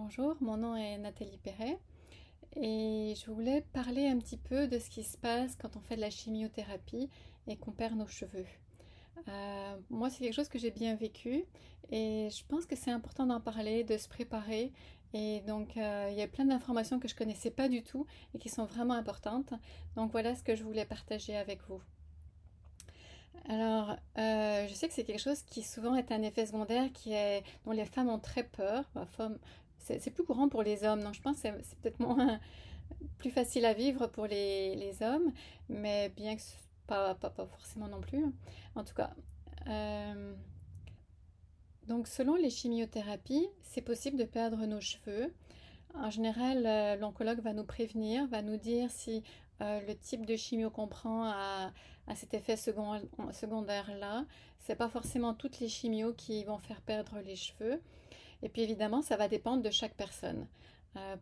Bonjour, mon nom est Nathalie Perret et je voulais parler un petit peu de ce qui se passe quand on fait de la chimiothérapie et qu'on perd nos cheveux. Moi, c'est quelque chose que j'ai bien vécu et je pense que c'est important d'en parler, de se préparer. Et donc, il y a plein d'informations que je connaissais pas du tout et qui sont vraiment importantes. Donc, voilà ce que je voulais partager avec vous. Alors, je sais que c'est quelque chose qui souvent est un effet secondaire dont les femmes ont très peur. Enfin, c'est plus courant pour les hommes, donc je pense que c'est peut-être moins plus facile à vivre pour les hommes, mais bien que pas forcément non plus. En tout cas, euh, donc selon les chimiothérapies, c'est possible de perdre nos cheveux. En général, l'oncologue va nous prévenir, va nous dire si le type de chimio qu'on prend a cet effet secondaire-là. C'est pas forcément toutes les chimios qui vont faire perdre les cheveux. Et puis évidemment, ça va dépendre de chaque personne.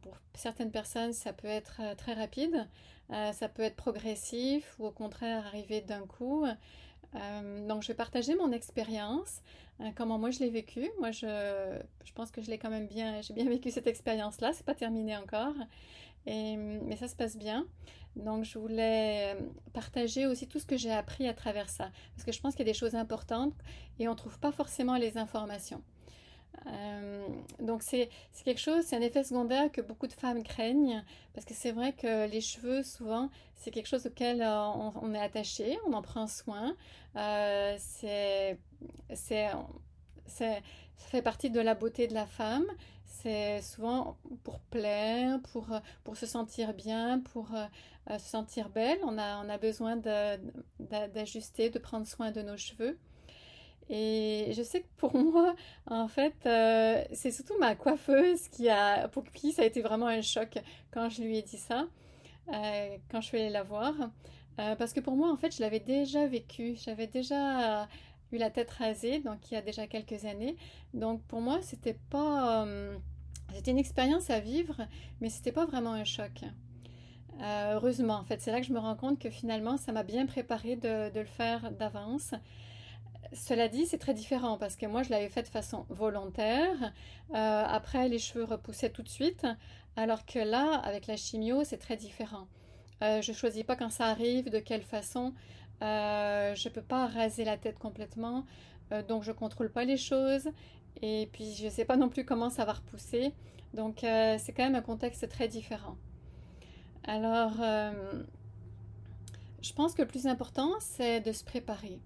Pour certaines personnes, ça peut être très rapide, ça peut être progressif ou au contraire arriver d'un coup. Donc je vais partager mon expérience, comment moi je l'ai vécu. Je pense que je l'ai quand même j'ai bien vécu cette expérience-là. C'est pas terminé encore, mais ça se passe bien. Donc je voulais partager aussi tout ce que j'ai appris à travers ça, parce que je pense qu'il y a des choses importantes et on trouve pas forcément les informations. Donc c'est quelque chose, c'est un effet secondaire que beaucoup de femmes craignent, parce que c'est vrai que les cheveux, souvent, c'est quelque chose auquel on est attaché, on en prend soin. Euh, c'est, c'est, ça fait partie de la beauté de la femme. C'est souvent pour plaire, pour se sentir bien, pour se sentir belle. On a besoin d'ajuster, de prendre soin de nos cheveux. Et je sais que pour moi, en fait, c'est surtout ma coiffeuse pour qui ça a été vraiment un choc quand je lui ai dit ça, quand je suis allée la voir. Parce que pour moi, en fait, je l'avais déjà vécu. J'avais déjà eu la tête rasée, donc il y a déjà quelques années. Donc pour moi, c'était une expérience à vivre, mais c'était pas vraiment un choc. Heureusement, en fait, c'est là que je me rends compte que finalement, ça m'a bien préparé de le faire d'avance. Cela dit, c'est très différent parce que moi, je l'avais fait de façon volontaire. Après, les cheveux repoussaient tout de suite, alors que là, avec la chimio, c'est très différent. Je choisis pas quand ça arrive, de quelle façon. Je peux pas raser la tête complètement, donc je contrôle pas les choses. Et puis, je sais pas non plus comment ça va repousser. Donc, c'est quand même un contexte très différent. Alors, je pense que le plus important, c'est de se préparer.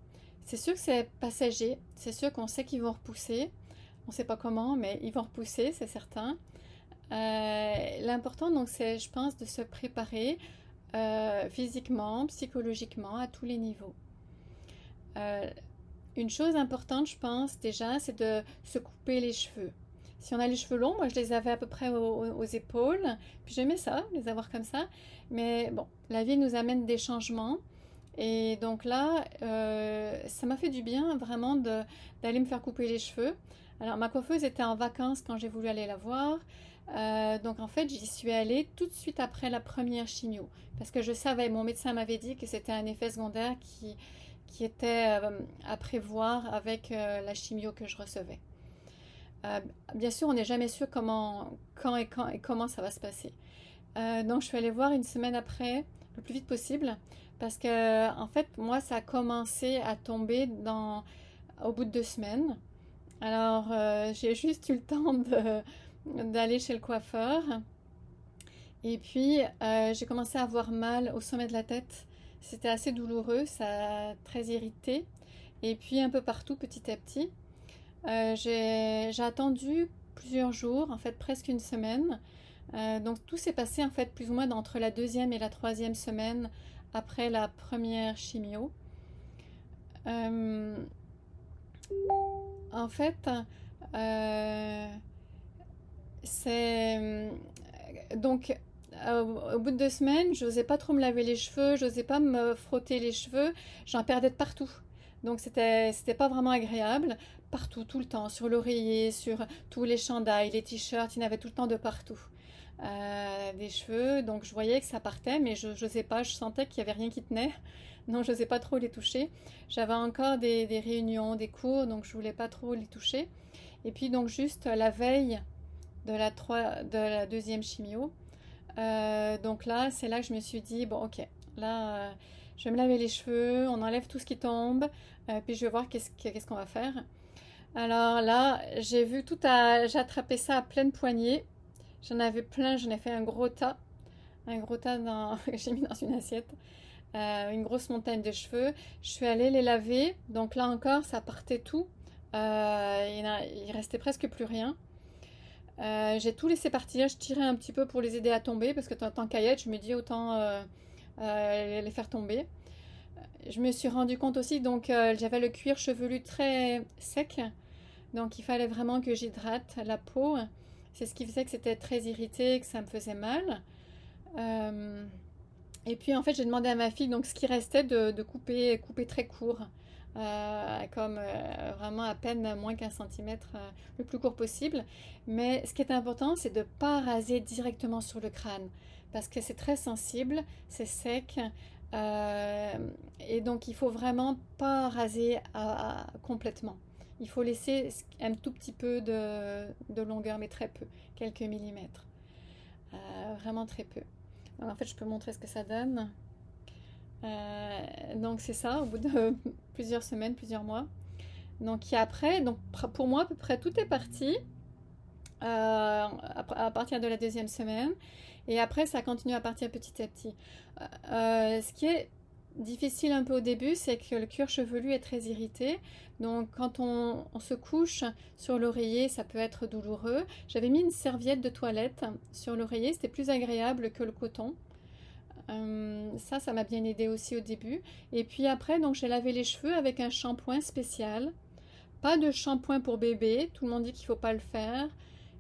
C'est sûr que c'est passager, c'est sûr qu'on sait qu'ils vont repousser, on ne sait pas comment, mais ils vont repousser, c'est certain. L'important, donc, c'est, je pense, de se préparer physiquement, psychologiquement, à tous les niveaux. Euh, une chose importante, je pense, déjà, c'est de se couper les cheveux. Si on a les cheveux longs, moi je les avais à peu près aux épaules, puis j'aimais ça, les avoir comme ça. Mais bon, la vie nous amène des changements. Et donc là, ça m'a fait du bien vraiment d'aller me faire couper les cheveux. Alors ma coiffeuse était en vacances quand j'ai voulu aller la voir. Donc en fait, j'y suis allée tout de suite après la première chimio. Parce que je savais, mon médecin m'avait dit que c'était un effet secondaire qui était à prévoir avec la chimio que je recevais. Euh, Bien sûr, on n'est jamais sûr quand et comment ça va se passer. Donc je suis allée voir une semaine après, le plus vite possible, parce que en fait, moi, ça a commencé à tomber au bout de 2 semaines. Alors j'ai juste eu le temps d'aller chez le coiffeur. Et puis j'ai commencé à avoir mal au sommet de la tête. C'était assez douloureux, ça a très irrité. Et puis un peu partout, petit à petit. J'ai attendu plusieurs jours, en fait presque une semaine. Donc tout s'est passé en fait plus ou moins entre la deuxième et la troisième semaine après la première chimio. Euh, En fait, euh, c'est donc au bout de 2 semaines, je n'osais pas trop me laver les cheveux, je n'osais pas me frotter les cheveux, j'en perdais de partout. Donc c'était pas vraiment agréable, partout, tout le temps, sur l'oreiller, sur tous les chandails, les t-shirts, il y en avait tout le temps de partout. Des cheveux, donc je voyais que ça partait, mais je n'osais pas, je sentais qu'il n'y avait rien qui tenait, donc je n'osais pas trop les toucher. J'avais encore des réunions, des cours, donc je voulais pas trop les toucher. Et puis donc juste la veille de la deuxième chimio. Donc là, c'est là que je me suis dit, bon, ok, là, je vais me laver les cheveux, on enlève tout ce qui tombe, puis je vais voir qu'est-ce qu'on va faire. Alors là, j'ai vu j'ai attrapé ça à pleine poignée. J'en avais plein, j'en ai fait un gros tas que j'ai mis dans une assiette, une grosse montagne de cheveux. Je suis allée les laver, donc là encore, ça partait tout. Il restait presque plus rien. J'ai tout laissé partir, je tirais un petit peu pour les aider à tomber, parce que tant qu'à y être, je me dis autant les faire tomber. Je me suis rendu compte aussi, donc j'avais le cuir chevelu très sec, donc il fallait vraiment que j'hydrate la peau. C'est ce qui faisait que c'était très irrité, que ça me faisait mal. Euh, et puis en fait, j'ai demandé à ma fille donc ce qui restait de couper très court, comme vraiment à peine moins qu'un centimètre, le plus court possible. Mais ce qui est important, c'est de ne pas raser directement sur le crâne, parce que c'est très sensible, c'est sec, euh, et donc il faut vraiment pas raser complètement. Il faut laisser un tout petit peu de longueur, mais très peu, quelques millimètres. Vraiment très peu. Alors, en fait, je peux montrer ce que ça donne. Donc c'est ça, au bout de plusieurs semaines, plusieurs mois. Donc et après, donc pour moi à peu près tout est parti à partir de la deuxième semaine. Et après ça continue à partir petit à petit. Ce qui est difficile un peu au début, c'est que le cuir chevelu est très irrité. Donc quand on se couche sur l'oreiller, ça peut être douloureux. J'avais mis une serviette de toilette sur l'oreiller, c'était plus agréable que le coton. Ça m'a bien aidé aussi au début. Et puis après, donc j'ai lavé les cheveux avec un shampoing spécial. Pas de shampoing pour bébé, tout le monde dit qu'il ne faut pas le faire,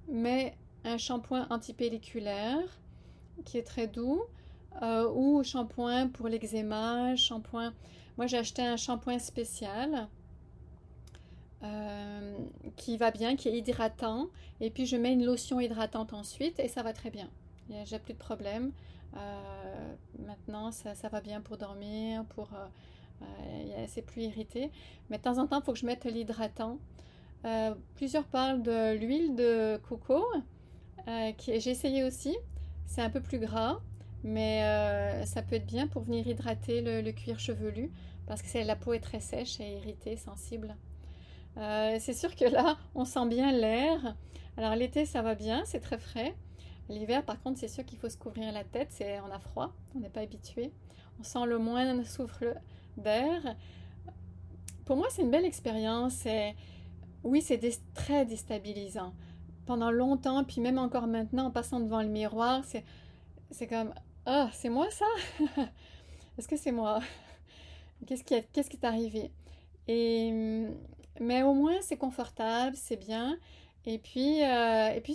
mais un shampoing antipelliculaire qui est très doux, ou shampoing pour l'eczéma, shampoing. Moi j'ai acheté un shampoing spécial euh, qui va bien, qui est hydratant, et puis je mets une lotion hydratante ensuite et ça va très bien. J'ai plus de problème. Maintenant, ça va bien pour dormir, c'est plus irrité. Mais de temps en temps, il faut que je mette l'hydratant. Plusieurs parlent de l'huile de coco, j'ai essayé aussi. C'est un peu plus gras, mais ça peut être bien pour venir hydrater le cuir chevelu, parce que la peau est très sèche et irritée, sensible. C'est sûr que là, on sent bien l'air. Alors l'été, ça va bien, c'est très frais. L'hiver, par contre, c'est sûr qu'il faut se couvrir la tête, on a froid, on n'est pas habitué. On sent le moins souffle d'air. Pour moi, c'est une belle expérience. Oui, c'est très déstabilisant. Pendant longtemps, puis même encore maintenant, en passant devant le miroir, c'est comme, ah, c'est moi ça? Est-ce que c'est moi? Qu'est-ce qui est arrivé? Et, mais au moins, c'est confortable, c'est bien. Et puis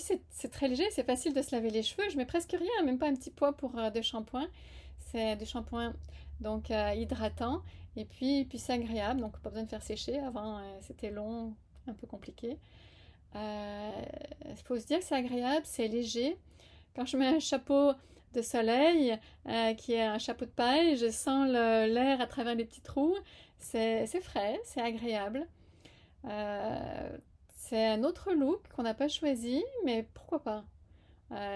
c'est très léger, c'est facile de se laver les cheveux. Je mets presque rien, même pas un petit pot de shampoing. C'est du shampoing donc hydratant. Puis c'est agréable, donc pas besoin de faire sécher. Avant, c'était long, un peu compliqué. Il faut se dire que c'est agréable, c'est léger. Quand je mets un chapeau de soleil, qui est un chapeau de paille, je sens l'air à travers les petits trous. C'est frais, c'est agréable. Euh, c'est un autre look qu'on n'a pas choisi, mais pourquoi pas?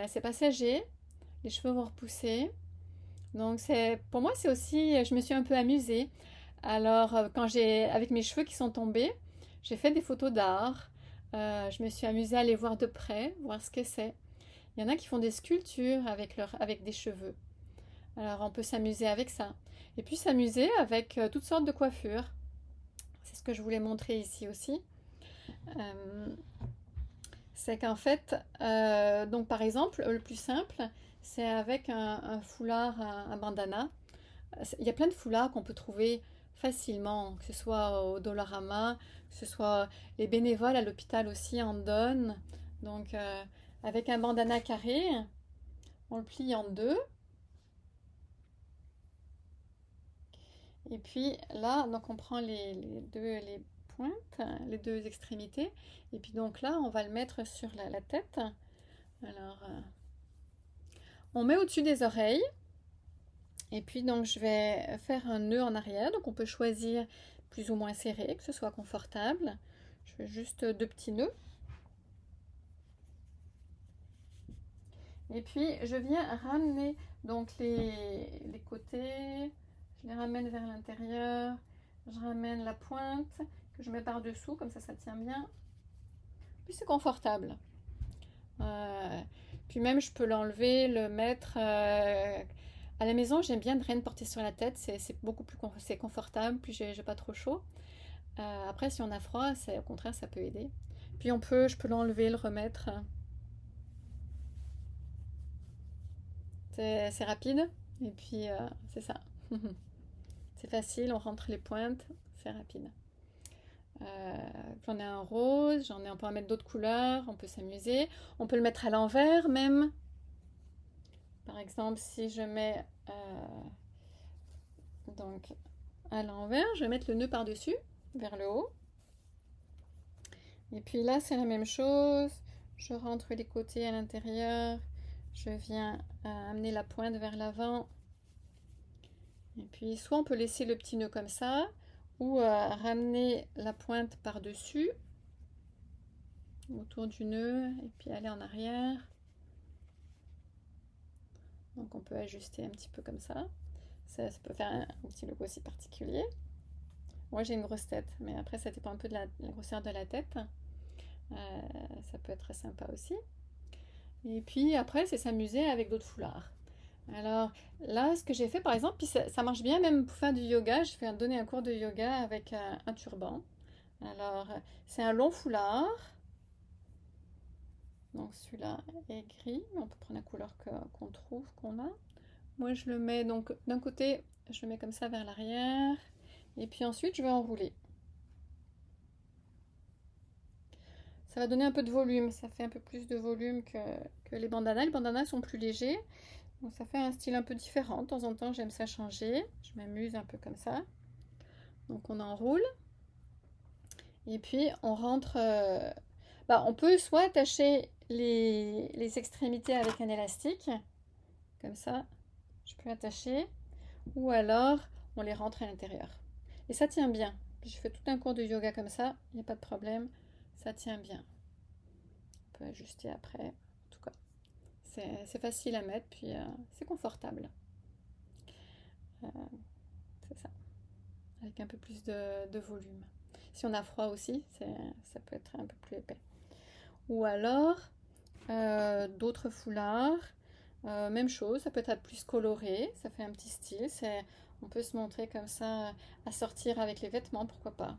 C'est passager, les cheveux vont repousser. Donc pour moi, c'est aussi, je me suis un peu amusée. Alors, avec mes cheveux qui sont tombés, j'ai fait des photos d'art. Je me suis amusée à les voir de près, voir ce que c'est. Il y en a qui font des sculptures avec des cheveux. Alors, on peut s'amuser avec ça. Et puis s'amuser avec toutes sortes de coiffures. C'est ce que je voulais montrer ici aussi. Euh, c'est qu'en fait, donc par exemple, le plus simple, c'est avec un foulard, un bandana. Il y a plein de foulards qu'on peut trouver facilement, que ce soit au Dollarama, que ce soit les bénévoles à l'hôpital aussi en donnent. Donc, avec un bandana carré, on le plie en deux. Et puis là, donc on prend les pointes, les deux extrémités. Et puis donc là, on va le mettre sur la tête. Alors, on met au-dessus des oreilles. Et puis donc je vais faire un nœud en arrière. Donc on peut choisir plus ou moins serré, que ce soit confortable. Je fais juste deux petits nœuds. Et puis je viens ramener donc les côtés, je les ramène vers l'intérieur, je ramène la pointe que je mets par-dessous, comme ça tient bien. Puis c'est confortable. Euh, Puis même je peux l'enlever, le mettre à la maison. J'aime bien ne rien porter sur la tête, c'est beaucoup plus c'est confortable, puis j'ai pas trop chaud. Après si on a froid, au contraire ça peut aider. Puis je peux l'enlever, le remettre. C'est rapide et puis c'est ça. C'est facile, on rentre les pointes, c'est rapide. J'en ai un rose, on peut en mettre d'autres couleurs, on peut s'amuser. On peut le mettre à l'envers même. Par exemple, si je mets donc à l'envers, je vais mettre le nœud par-dessus, vers le haut. Et puis là, c'est la même chose. Je rentre les côtés à l'intérieur. Je viens amener la pointe vers l'avant. Et puis, soit on peut laisser le petit nœud comme ça, ou ramener la pointe par-dessus, autour du nœud, et puis aller en arrière. Donc on peut ajuster un petit peu comme ça. Ça peut faire un petit look aussi particulier. Moi j'ai une grosse tête, mais après ça dépend un peu de la grosseur de la tête. Ça peut être très sympa aussi. Et puis après c'est s'amuser avec d'autres foulards. Alors là ce que j'ai fait par exemple, puis ça marche bien même pour faire du yoga, je vais donner un cours de yoga avec un turban. Alors c'est un long foulard. Donc celui-là est gris, mais on peut prendre la couleur qu'on trouve, qu'on a. Moi je le mets donc d'un côté, je le mets comme ça vers l'arrière, et puis ensuite je vais enrouler. Ça va donner un peu de volume, ça fait un peu plus de volume que les bandanas. Les bandanas sont plus légers, donc ça fait un style un peu différent. De temps en temps j'aime ça changer, je m'amuse un peu comme ça. Donc on enroule, et puis on rentre... on peut soit attacher les extrémités avec un élastique, comme ça, je peux attacher, ou alors on les rentre à l'intérieur. Et ça tient bien. Je fais tout un cours de yoga comme ça, il n'y a pas de problème, ça tient bien. On peut ajuster après, en tout cas. C'est facile à mettre, puis c'est confortable. Euh, c'est ça, avec un peu plus de volume. Si on a froid aussi, ça peut être un peu plus épais. Ou alors, d'autres foulards, même chose, ça peut être plus coloré, ça fait un petit style. On peut se montrer comme ça, à sortir avec les vêtements, pourquoi pas.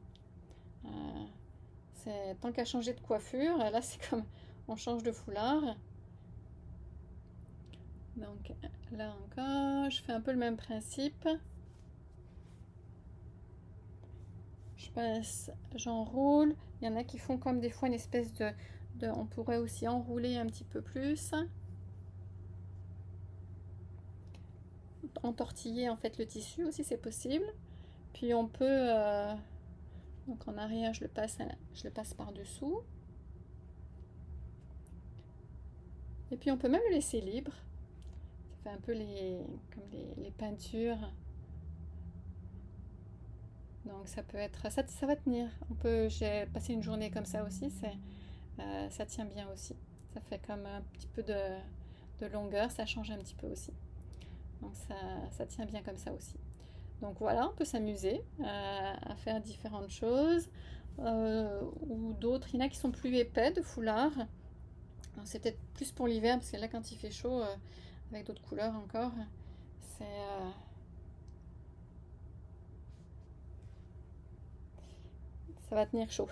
Tant qu'à changer de coiffure, là c'est comme on change de foulard. Donc là encore, je fais un peu le même principe. Je passe, j'enroule. Il y en a qui font comme des fois une espèce on pourrait aussi enrouler un petit peu plus. Entortiller en fait le tissu aussi, c'est possible. Puis on peut, donc en arrière, je le passe par-dessous. Et puis on peut même le laisser libre. Ça fait un peu comme les peintures. Donc ça peut être, ça va tenir. J'ai passé une journée comme ça aussi, ça tient bien aussi. Ça fait comme un petit peu de longueur, ça change un petit peu aussi. Donc ça tient bien comme ça aussi. Donc voilà, on peut s'amuser à faire différentes choses. Ou d'autres, il y en a qui sont plus épais de foulard. C'est peut-être plus pour l'hiver, parce que là quand il fait chaud, avec d'autres couleurs encore, c'est... ça va tenir chaud.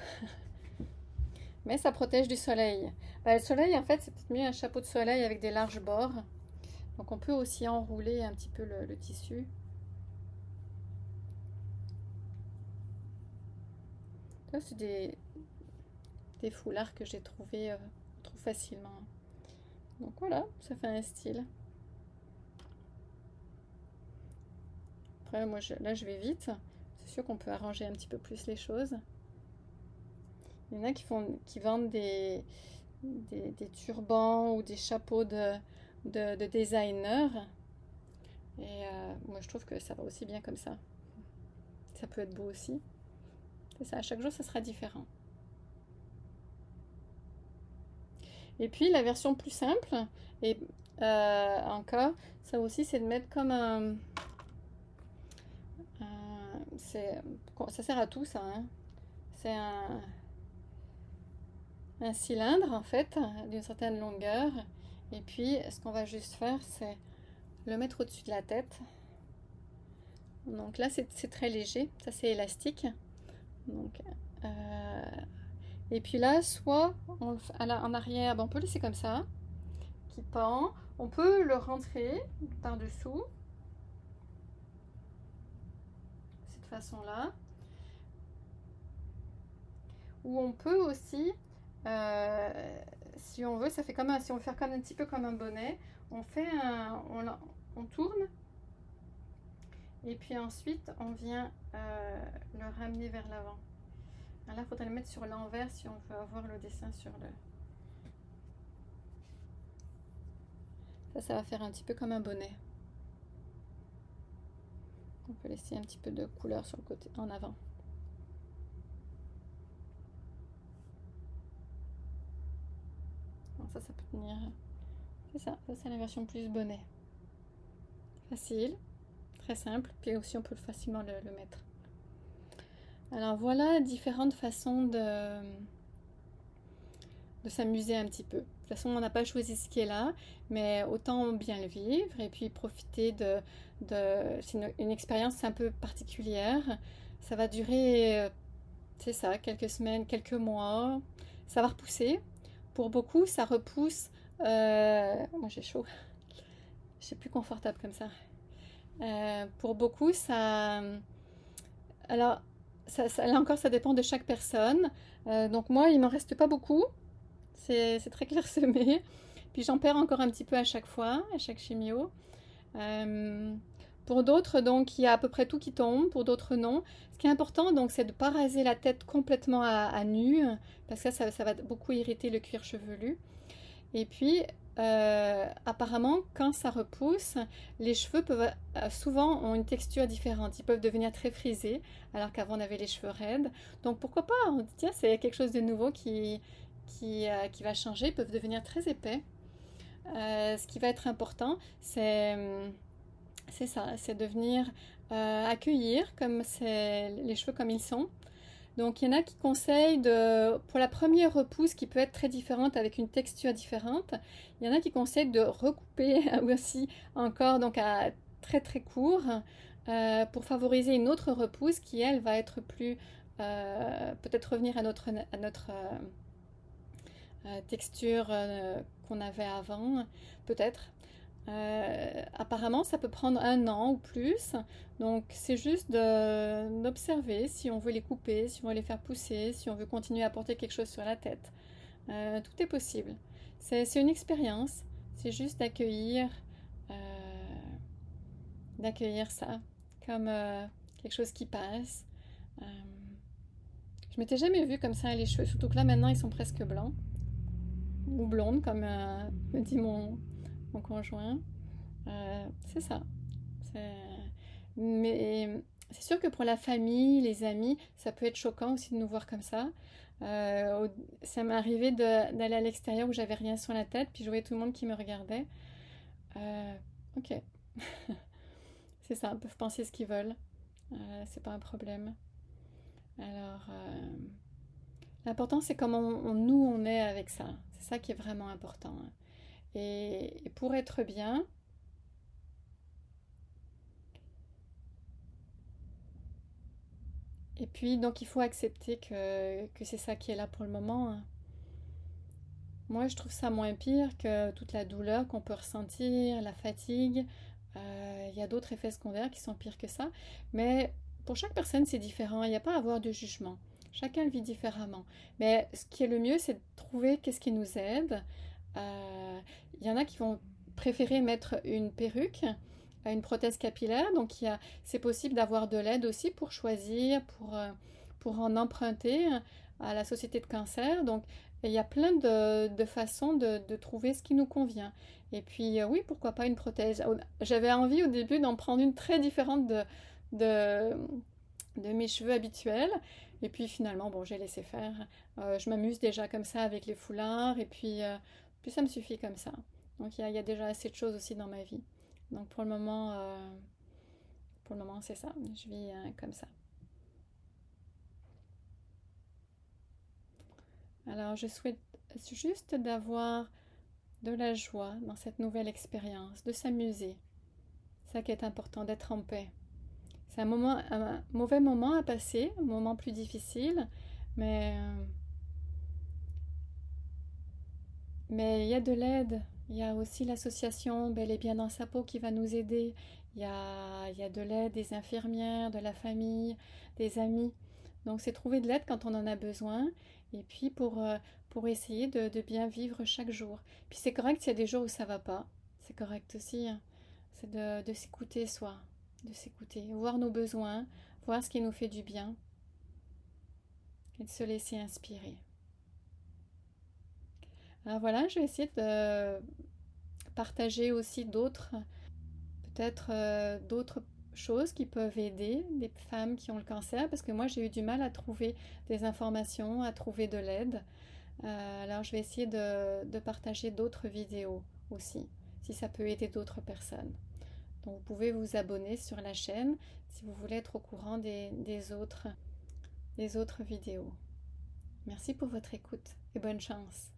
Mais ça protège du soleil. Le soleil, en fait, c'est peut-être mieux un chapeau de soleil avec des larges bords. Donc on peut aussi enrouler un petit peu le tissu. Là, c'est des foulards que j'ai trouvé trouve facilement. Donc voilà, ça fait un style. Après, moi, là, je vais vite. C'est sûr qu'on peut arranger un petit peu plus les choses. Il y en a qui vendent des turbans ou des chapeaux de designer. Et moi, je trouve que ça va aussi bien comme ça. Ça peut être beau aussi. C'est ça, à chaque jour, ça sera différent. Et puis, la version plus simple, et encore, ça aussi, c'est de mettre comme c'est, ça sert à tout ça, hein. C'est un cylindre en fait, d'une certaine longueur. Et puis, ce qu'on va juste faire, c'est le mettre au-dessus de la tête. Donc là, c'est très léger, ça c'est élastique. Donc, euh, et puis là, soit en arrière, ben, on peut laisser comme ça, qui pend. On peut le rentrer par-dessous, de cette façon-là. Ou on peut aussi, si on veut, ça fait comme si on veut faire comme un petit peu comme un bonnet, on fait on tourne et puis ensuite on vient le ramener vers l'avant. Là, il faudrait le mettre sur l'envers si on veut avoir le dessin sur le. Ça va faire un petit peu comme un bonnet. On peut laisser un petit peu de couleur sur le côté, en avant. Donc ça peut tenir. C'est ça c'est la version plus bonnet. Facile, très simple, puis aussi on peut facilement le mettre. Alors voilà différentes façons de s'amuser un petit peu. De toute façon, on n'a pas choisi ce qui est là, mais autant bien le vivre et puis profiter c'est une expérience un peu particulière. Ça va durer, c'est ça, quelques semaines, quelques mois. Ça va repousser. Pour beaucoup, ça repousse. Moi, j'ai chaud. Je suis plus confortable comme ça. Pour beaucoup, ça. Alors, là encore, ça dépend de chaque personne. Donc moi, il m'en reste pas beaucoup. C'est très clairsemé. Puis j'en perds encore un petit peu à chaque fois, à chaque chimio. Euh, pour d'autres, donc, il y a à peu près tout qui tombe, pour d'autres, non. Ce qui est important, donc, c'est de ne pas raser la tête complètement à nu, parce que ça va beaucoup irriter le cuir chevelu. Et puis, apparemment, quand ça repousse, les cheveux peuvent souvent ont une texture différente. Ils peuvent devenir très frisés, alors qu'avant on avait les cheveux raides. Donc pourquoi pas? On dit tiens, c'est quelque chose de nouveau qui va changer. Ils peuvent devenir très épais. Ce qui va être important, c'est ça, c'est de venir accueillir comme c'est les cheveux comme ils sont. Donc il y en a qui conseillent pour la première repousse qui peut être très différente avec une texture différente, il y en a qui conseillent de recouper aussi encore donc à très très court pour favoriser une autre repousse qui elle va être plus peut-être revenir à notre texture qu'on avait avant, peut-être. Apparemment, ça peut prendre 1 an ou plus. Donc, c'est juste d'observer si on veut les couper, si on veut les faire pousser, si on veut continuer à porter quelque chose sur la tête. Tout est possible. C'est une expérience. C'est juste euh, d'accueillir ça comme quelque chose qui passe. Euh, je m'étais jamais vue comme ça les cheveux, surtout que là maintenant ils sont presque blancs ou blondes comme me dit mon conjoint. C'est ça. C'est- Mais c'est sûr que pour la famille, les amis, ça peut être choquant aussi de nous voir comme ça. Ça m'est arrivé d'aller à l'extérieur où j'avais rien sur la tête, puis je voyais tout le monde qui me regardait. Euh, ok, c'est ça, ils peuvent penser ce qu'ils veulent. C'est pas un problème. Alors, l'important c'est comment nous on est avec ça. C'est ça qui est vraiment important, hein. Et pour être bien, et puis donc il faut accepter que c'est ça qui est là pour le moment, hein. Moi, je trouve ça moins pire que toute la douleur qu'on peut ressentir, la fatigue. Il y a d'autres effets secondaires qui sont pires que ça. Mais pour chaque personne, c'est différent. Il n'y a pas à avoir de jugement. Chacun le vit différemment. Mais ce qui est le mieux, c'est de trouver qu'est-ce qui nous aide. Euh, Il y en a qui vont préférer mettre une perruque, une prothèse capillaire. Donc, c'est possible d'avoir de l'aide aussi pour choisir, pour en emprunter à la Société de cancer. Donc, il y a plein de façons de trouver ce qui nous convient. Et puis, oui, pourquoi pas une prothèse. J'avais envie au début d'en prendre une très différente de, de mes cheveux habituels. Et puis finalement, bon, j'ai laissé faire. Je m'amuse déjà comme ça avec les foulards. Et puis ça me suffit comme ça. Donc il y a déjà assez de choses aussi dans ma vie. Donc pour le moment c'est ça. Je vis comme ça. Alors je souhaite juste d'avoir de la joie dans cette nouvelle expérience, de s'amuser. C'est ça qui est important, d'être en paix. C'est un mauvais moment à passer, un moment plus difficile, mais, euh, mais il y a de l'aide. Il y a aussi l'association Bel et Bien dans sa peau qui va nous aider. Il y a de l'aide des infirmières, de la famille, des amis. Donc c'est trouver de l'aide quand on en a besoin et puis pour essayer de bien vivre chaque jour. Puis c'est correct s'il y a des jours où ça va pas. C'est correct aussi, hein. C'est de s'écouter soi, de s'écouter, voir nos besoins, voir ce qui nous fait du bien et de se laisser inspirer. Alors voilà, je vais essayer de partager aussi peut-être d'autres choses qui peuvent aider des femmes qui ont le cancer, parce que moi j'ai eu du mal à trouver des informations, à trouver de l'aide. Alors je vais essayer de partager d'autres vidéos aussi, si ça peut aider d'autres personnes. Donc vous pouvez vous abonner sur la chaîne si vous voulez être au courant des autres vidéos. Merci pour votre écoute et bonne chance.